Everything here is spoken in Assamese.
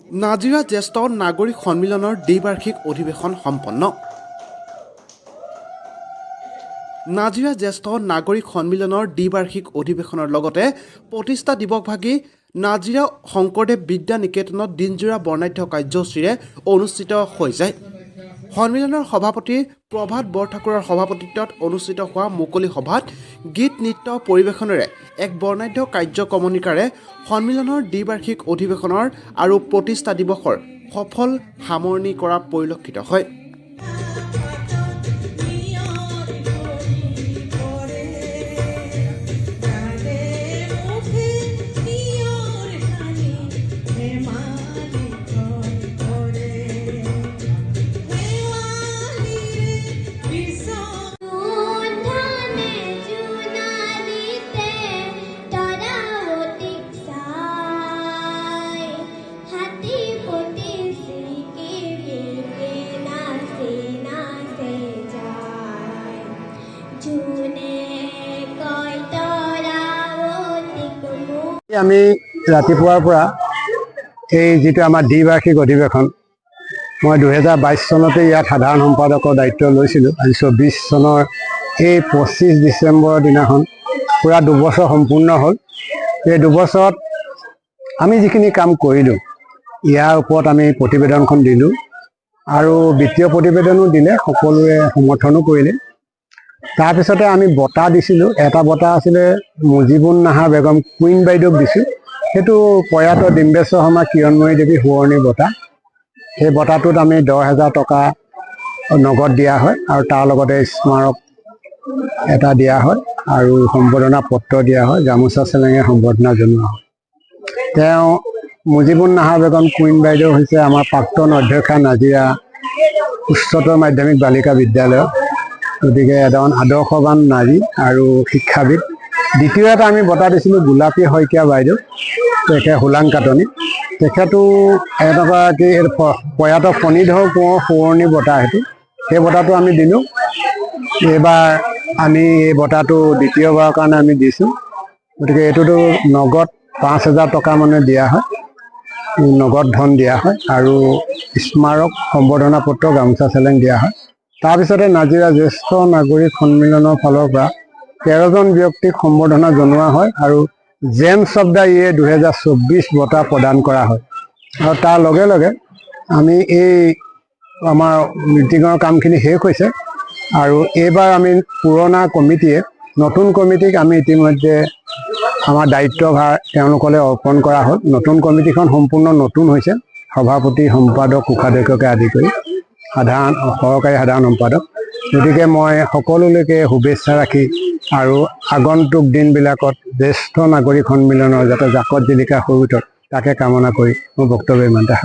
নাজিৰা জ্যেষ্ঠ নাগৰিক সন্মিলনৰ দ্বিবাৰ্ষিক অধিৱেশন সম্পন্ন। নাজিৰা জ্যেষ্ঠ নাগৰিক সন্মিলনৰ দ্বিবাৰ্ষিক অধিৱেশনৰ লগতে প্ৰতিষ্ঠা দিৱসভাগী নাজিৰা শংকৰদেৱ বিদ্যা নিকেতনত দিনজোৰা বৰ্ণাঢ্য কাৰ্যসূচীৰে অনুষ্ঠিত হৈ যায়। সন্মিলনৰ সভাপতি প্ৰভাত বৰঠাকুৰৰ সভাপতিত্বত অনুষ্ঠিত হোৱা মুকলি সভাত গীত নৃত্য পৰিৱেশনেৰে এক বৰ্ণাঢ্য কাৰ্যক্ৰমণিকাৰে সন্মিলনৰ দ্বিবাৰ্ষিক অধিৱেশনৰ আৰু প্ৰতিষ্ঠা দিৱসৰ সফল সামৰণি কৰা পৰিলক্ষিত হয়। আমি ৰাতিপুৱাৰ পৰা এই যিটো আমাৰ দ্বিবাৰ্ষিক অধিৱেশন, মই 2022 চনতে ইয়াত সাধাৰণ সম্পাদকৰ দায়িত্ব লৈছিলোঁ। আজি 24 চনৰ এই 25 ডিচেম্বৰৰ দিনাখন পূৰা 2 বছৰ সম্পূৰ্ণ হ'ল। এই 2 বছৰত আমি যিখিনি কাম কৰিলোঁ, ইয়াৰ ওপৰত আমি প্ৰতিবেদনখন দিলোঁ আৰু বিত্তীয় প্ৰতিবেদনো দিলে, সকলোৱে সমৰ্থনো কৰিলে। তাৰপিছতে আমি বঁটা দিছিলোঁ। এটা বঁটা আছিলে মুজিবুন নাহাৰ বেগম কুইন বাইদেউক দিছোঁ। সেইটো প্ৰয়াত ডিম্বেশ্বৰ শৰ্মা কিৰণময়ী দেৱী সোঁৱৰণি বঁটা। সেই বঁটাটোত আমি 10,000 টকা নগদ দিয়া হয় আৰু তাৰ লগতে স্মাৰক এটা দিয়া হয় আৰু সম্বৰ্ধনা পত্ৰ দিয়া হয়। গামোচা চেলেঙে সম্বৰ্ধনা জনোৱা হয়। তেওঁ মুজিবুন নাহাৰ বেগম কুইন বাইদেউ হৈছে আমাৰ প্ৰাক্তন অধ্যক্ষা নাজিৰা উচ্চতৰ মাধ্যমিক বালিকা বিদ্যালয়। গতিকে এজন আদৰ্শৱান নাৰী আৰু শিক্ষাবিদ। দ্বিতীয় এটা আমি বঁটা দিছিলোঁ গোলাপী শইকীয়া বাইদেউ, তেখেত হোলাং কাটনি। তেখেতো এগৰাকী প্ৰয়াত ফণীধৰ কোঁৱৰ সোঁৱৰণি বঁটা। সেই বঁটাটো আমি দিলোঁ। এইবাৰ আমি এই বঁটাটো দ্বিতীয়বাৰৰ কাৰণে আমি দিছোঁ। গতিকে এইটোতো নগদ 5,000 টকা মানে দিয়া হয়, নগদ ধন দিয়া হয় আৰু স্মাৰক সম্বৰ্ধনা পত্ৰ গামোচা চেলেং দিয়া হয়। তাৰপিছতে নাজিৰা জ্যেষ্ঠ নাগৰিক সন্মিলনৰ ফালৰ পৰা 13জন ব্যক্তিক সম্বৰ্ধনা জনোৱা হয় আৰু জেমছ অফ দ্য ইয়েৰ 2024 বঁটা প্ৰদান কৰা হয়। আৰু তাৰ লগে লগে আমি এই আমাৰ মিটিঙৰ কামখিনি শেষ হৈছে আৰু এইবাৰ আমি পুৰণা কমিটিয়ে নতুন কমিটিক আমি ইতিমধ্যে আমাৰ দায়িত্বভাৰ তেওঁলোকলৈ অৰ্পণ কৰা হ'ল। নতুন কমিটিখন সম্পূৰ্ণ নতুন হৈছে। সভাপতি, সম্পাদক, কোষাধ্যক্ষকে আদি কৰি সহকাৰী সাধাৰণ সম্পাদক। গতিকে মই সকলোলৈকে শুভেচ্ছা ৰাখি আৰু আগন্তুক দিনবিলাকত জ্যেষ্ঠ নাগৰিক সন্মিলনৰ যাতে জাকত জিলিকা হৈ উঠক তাকে কামনা কৰি মোৰ বক্তব্য ইমানতে